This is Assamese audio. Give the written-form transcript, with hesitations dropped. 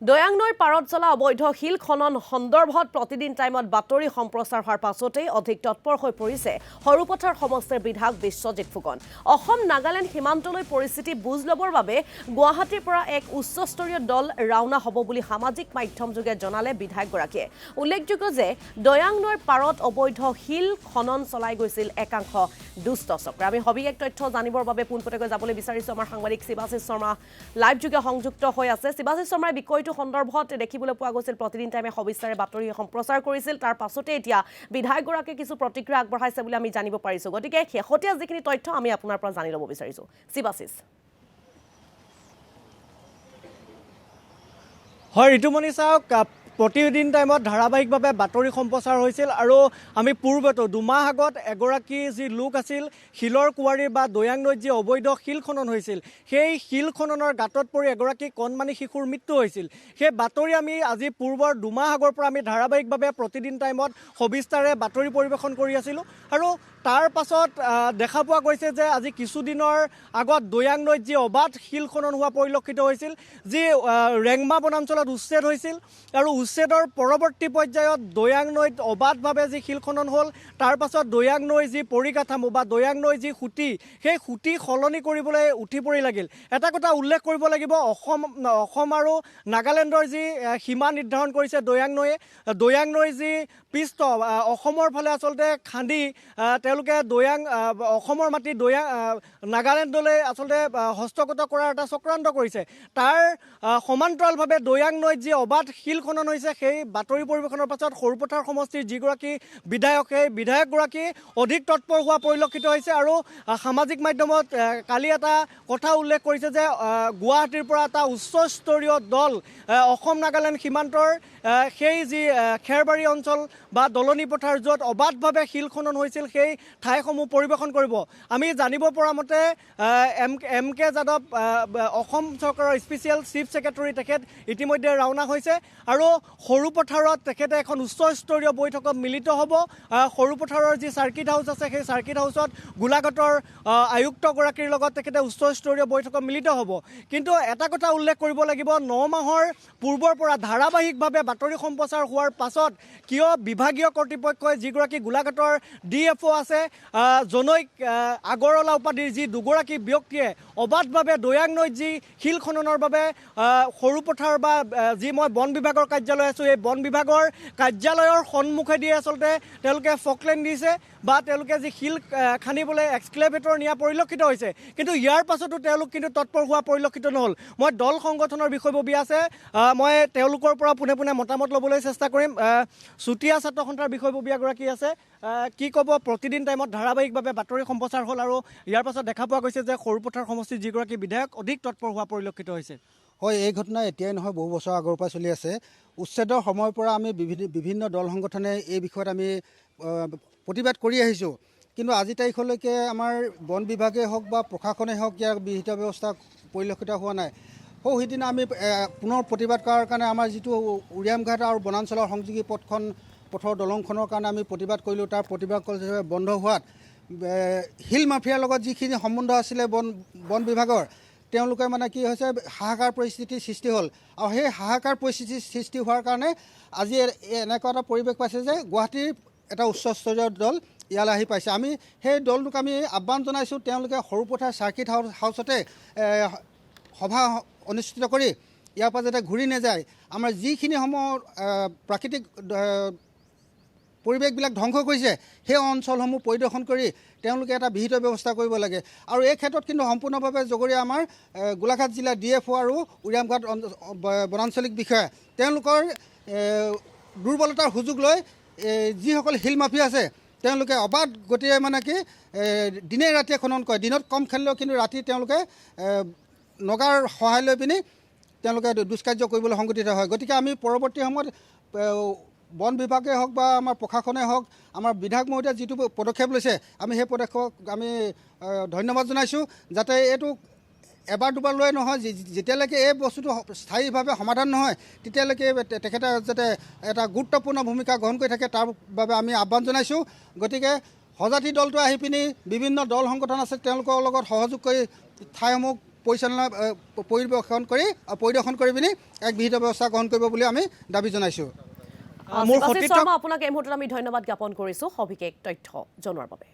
দয়াং নৈৰ পাৰত চলা অবৈধ শিল খনন সন্দৰ্ভত প্ৰতিদিন টাইমত বাতৰি সম্প্ৰচাৰ হোৱাৰ পাছতেই অধিক তৎপৰ হৈ পৰিছে সৰুপথাৰ সমষ্টিৰ বিধায়ক বিশ্বজিৎ ফুকন। অসম নাগালেণ্ড সীমান্তলৈ পৰিস্থিতি বুজ ল'বৰ বাবে গুৱাহাটীৰ পৰা এক উচ্চস্তৰীয় দল ৰাওনা হ'ব বুলি সামাজিক মাধ্যমযোগে জনালে বিধায়কগৰাকীয়ে। উল্লেখযোগ্য যে দয়াং নৈৰ পাৰত অবৈধ শিল খনন চলাই গৈছিল একাংশ দুষ্ট চক্ৰ। আমি সবিশেষ তথ্য জানিবৰ বাবে পোনপটীয়াকৈ যাবলৈ বিচাৰিছোঁ। আমাৰ সাংবাদিক শিৱাশিষ শৰ্মা লাইভযোগে সংযুক্ত হৈ আছে। শিৱাশিষ শৰ্মাই বিষয়টো সন্দৰ্ভত দেখিবলৈ পোৱা গৈছিল প্ৰতিদিন টাইমে সবিস্তাৰে বাতৰি সম্প্ৰচাৰ কৰিছিল। তাৰ পাছতে এতিয়া বিধায়কগৰাকীয়ে কিছু প্ৰতিক্ৰিয়া আগবঢ়াইছে বুলি আমি জানিব পাৰিছোঁ। গতিকে শেহতীয়া যিখিনি তথ্য আমি আপোনাৰ পৰা জানি ল'ব বিচাৰিছোঁ। শিৱাশিষ। হয় ঋতুমণি চাওক, প্ৰতিদিন টাইমত ধাৰাবাহিকভাৱে বাতৰি সম্প্ৰচাৰ হৈছিল আৰু আমি পূৰ্বতো দুমাহ আগত এগৰাকী যি লোক আছিল শিলৰ কুঁৱাৰীৰ বা দয়াং নৈত যি অবৈধ শিল খনন হৈছিল, সেই শিল খননৰ গাঁতত পৰি এগৰাকী কণমানি শিশুৰ মৃত্যু হৈছিল। সেই বাতৰি আমি আজি পূৰ্বৰ দুমাহ আগৰ পৰা আমি ধাৰাবাহিকভাৱে প্ৰতিদিন টাইমত সবিস্তাৰে বাতৰি পৰিৱেশন কৰি আছিলোঁ আৰু তাৰ পাছত দেখা পোৱা গৈছে যে আজি কিছুদিনৰ আগত দয়াং নৈত যি অবাধ শিল খনন হোৱা পৰিলক্ষিত হৈছিল, যি ৰেংমা বনাঞ্চলত উচ্ছেদ হৈছিল আৰু উচ্ছেদৰ পৰৱৰ্তী পৰ্যায়ত দয়াং নৈত অবাধভাৱে যি শিল খনন হ'ল, তাৰ পাছত দয়াং নৈৰ যি পৰিকাঠামো বা দয়াং নৈৰ যি সুঁতি, সেই সুঁতি সলনি কৰিবলৈ উঠি পৰি লাগিল। এটা কথা উল্লেখ কৰিব লাগিব, অসম আৰু নাগালেণ্ডৰ যি সীমা নিৰ্ধাৰণ কৰিছে দয়াং নৈৰ যি পৃষ্ঠ অসমৰ ফালে আচলতে খান্দি তেওঁলোকে অসমৰ মাটি নাগালেণ্ডলৈ আচলতে হস্তগত কৰাৰ এটা চক্ৰান্ত কৰিছে। তাৰ সমান্তৰালভাৱে দয়াং নৈত যি অবাধ শিল খনন হৈছে, সেই বাতৰি পৰিৱেশনৰ পাছত সৰুপথাৰ সমষ্টিৰ যিগৰাকী বিধায়ক, সেই বিধায়কগৰাকী অধিক তৎপৰ হোৱা পৰিলক্ষিত হৈছে আৰু সামাজিক মাধ্যমত কালি এটা কথা উল্লেখ কৰিছে যে গুৱাহাটীৰ পৰা এটা উচ্চস্তৰীয় দল অসম নাগালেণ্ড সীমান্তৰ সেই যি খেৰবাৰী অঞ্চল বা দলনি পথাৰ য'ত অবাধভাৱে শিল খনন হৈছিল, সেই ঠাইসমূহ পৰিৱেশন কৰিব। আমি জানিব পৰা মতে এম কে যাদৱ অসম চৰকাৰৰ স্পেচিয়েল চিফ ছেক্ৰেটাৰী, তেখেত ইতিমধ্যে ৰাওনা হৈছে আৰু সৰুপথাৰত তেখেতে এখন উচ্চস্তৰীয় বৈঠকত মিলিত হ'ব। সৰুপথাৰৰ যি চাৰ্কিট হাউচ আছে, সেই চাৰ্কিট হাউচত গোলাঘাটৰ আয়ুক্তগৰাকীৰ লগত তেখেতে উচ্চস্তৰীয় বৈঠকত মিলিত হ'ব। কিন্তু এটা কথা উল্লেখ কৰিব লাগিব, 9 মাহৰ পূৰ্বৰ পৰা ধাৰাবাহিকভাৱে বাতৰি সম্প্ৰচাৰ হোৱাৰ পাছত কিয় বিভাগীয় কৰ্তৃপক্ষই যিগৰাকী গোলাঘাটৰ DFO আছে জনৈক আগৰৱালা উপাধিৰ যি দুগৰাকী ব্যক্তিয়ে অবাধভাৱে দয়াং নৈত যি শিল খননৰ বাবে সৰুপথাৰ বা যি মই বন বিভাগৰ কাৰ্যালয় আছোঁ, এই বন বিভাগৰ কাৰ্যালয়ৰ সন্মুখেদি আচলতে তেওঁলোকে ফকলেন দিছে বা তেওঁলোকে যি শিল খান্দিবলৈ এক্সক্লেভেটৰ নিয়া পৰিলক্ষিত হৈছে। কিন্তু ইয়াৰ পাছতো তেওঁলোক কিন্তু তৎপৰ হোৱা পৰিলক্ষিত নহ'ল। মই দল সংগঠনৰ বিষয়ববী আছে, মই তেওঁলোকৰ পৰা পোনে পোনে মতামত ল'বলৈ চেষ্টা কৰিম। চুতীয়া ছাত্ৰ সন্থাৰ বিষয়ববী এগৰাকী আছে, কি ক'ব? প্ৰতিদিন টাইমত ধাৰাবাহিকভাৱে বাতৰি সম্প্ৰচাৰ হ'ল আৰু ইয়াৰ পাছত দেখা পোৱা গৈছে যে সৰুপথাৰ সমষ্টিৰ যিগৰাকী বিধায়ক অধিক তৎপৰ হোৱা পৰিলক্ষিত হৈছে। হয়, এই ঘটনা এতিয়াই নহয়, বহু বছৰ আগৰ পৰা চলি আছে। উচ্ছেদৰ সময়ৰ পৰা আমি বিভিন্ন দল সংগঠনে এই বিষয়ত আমি প্ৰতিবাদ কৰি আহিছোঁ। কিন্তু আজি তাৰিখলৈকে আমাৰ বন বিভাগেই হওক বা প্ৰশাসনেই হওক ইয়াৰ বিহিত ব্যৱস্থা পৰিলক্ষিত হোৱা নাই। সিদিনা আমি পুনৰ প্ৰতিবাদ কৰাৰ কাৰণে আমাৰ যিটো উৰিয়ামঘাট আৰু বনাঞ্চলৰ সংযোগী পথৰ দলংখনৰ কাৰণে আমি প্ৰতিবাদ কৰিলোঁ। তাৰ প্ৰতিবাদ বন্ধ হোৱাত শিল মাফিয়াৰ লগত যিখিনি সম্বন্ধ আছিলে বন বিভাগৰ, তেওঁলোকে মানে কি হৈছে, হাহাকাৰ পৰিস্থিতিৰ সৃষ্টি হ'ল আৰু সেই হাহাকাৰ পৰিস্থিতিৰ সৃষ্টি হোৱাৰ কাৰণে আজি এনেকুৱা এটা পৰিৱেশ পাইছে যে গুৱাহাটীৰ এটা উচ্চস্তৰীয় দল ইয়ালৈ আহি পাইছে। আমি সেই দলটোক আমি আহ্বান জনাইছোঁ, তেওঁলোকে সৰুপথাৰ চাৰ্কিট হাউচতে সভা অনুষ্ঠিত কৰি ইয়াৰ পৰা যাতে ঘূৰি নাযায়, আমাৰ যিখিনি প্ৰাকৃতিক পৰিৱেশবিলাক ধ্বংস কৰিছে সেই অঞ্চলসমূহ পৰিদৰ্শন কৰি তেওঁলোকে এটা বিহিত ব্যৱস্থা কৰিব লাগে। আৰু এই ক্ষেত্ৰত কিন্তু সম্পূৰ্ণভাৱে জগৰীয়া আমাৰ গোলাঘাট জিলাৰ DFO আৰু উৰিয়ামঘাট বনাঞ্চলিক বিষয়া, তেওঁলোকৰ দুৰ্বলতাৰ সুযোগ লৈ যিসকল শিল মাফিয়া আছে তেওঁলোকে অবাধ গতিৰে মানে কি দিনে ৰাতিয়ে খনন কৰে। দিনত কম খেলিলেও কিন্তু ৰাতি তেওঁলোকে নগাৰ সহায় লৈ পিনি তেওঁলোকে দুষ্কাৰ্য কৰিবলৈ সংগঠিত হয়। গতিকে আমি পৰৱৰ্তী সময়ত বন বিভাগে হওক বা আমাৰ প্ৰশাসনে হওক, আমাৰ বিধায়ক মহোদয়ে যিটো পদক্ষেপ লৈছে, আমি সেই পদক্ষেপক আমি ধন্যবাদ জনাইছোঁ। যাতে এইটো এবাৰ দুবাৰ লৈ নহয়, যেতিয়ালৈকে এই বস্তুটো স্থায়ীভাৱে সমাধান নহয় তেতিয়ালৈকে তেখেতে যাতে এটা গুৰুত্বপূৰ্ণ ভূমিকা গ্ৰহণ কৰি থাকে, তাৰ বাবে আমি আহ্বান জনাইছোঁ। গতিকে সজাতি দলটো আহি পিনি বিভিন্ন দল সংগঠন আছে তেওঁলোকৰ লগত সহযোগ কৰি ঠাইসমূহ পৰিদৰ্শন কৰি পিনি এক বিহিত ব্যৱস্থা গ্ৰহণ কৰিব বুলি আমি দাবী জনাইছোঁ। মোৰ শৰ্মা আপোনাক এই মুহূৰ্তত আমি ধন্যবাদ জ্ঞাপন কৰিছোঁ সবিশেষ তথ্য জনোৱাৰ বাবে।